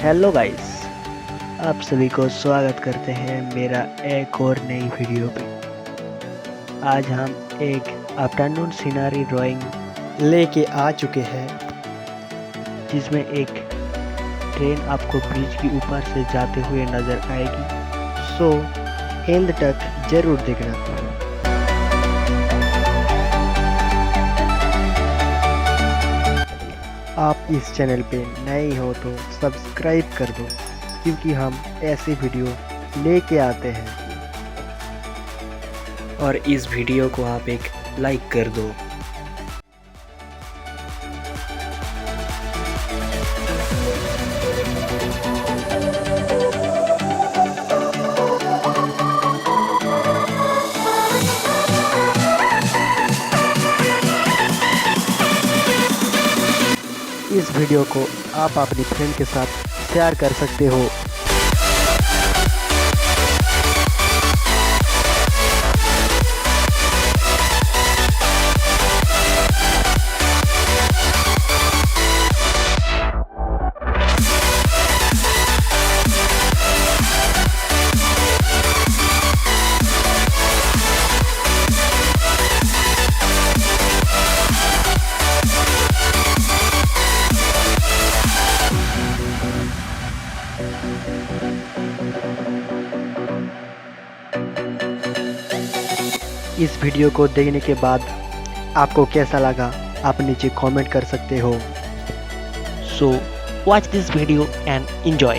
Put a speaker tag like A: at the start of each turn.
A: Hello guys, आप सभी को स्वागत करते हैं मेरा एक और नई वीडियो पे। आज हम एक आफ्टरनून सीनरी ड्राइंग
B: लेके आ चुके हैं
A: जिसमें एक ट्रेन आपको ब्रिज के ऊपर से जाते हुए नज़र आएगी।
B: सो एंड तक जरूर देखना। आप इस चैनल पे नए हो तो सब्सक्राइब कर दो क्योंकि हम ऐसी वीडियो लेके आते हैं।
A: और इस वीडियो को आप एक लाइक कर दो।
B: इस वीडियो को आप अपनी फ्रेंड के साथ शेयर कर सकते हो। इस वीडियो को देखने के बाद आपको कैसा लगा आप नीचे कमेंट कर सकते हो।
A: So watch this video and enjoy.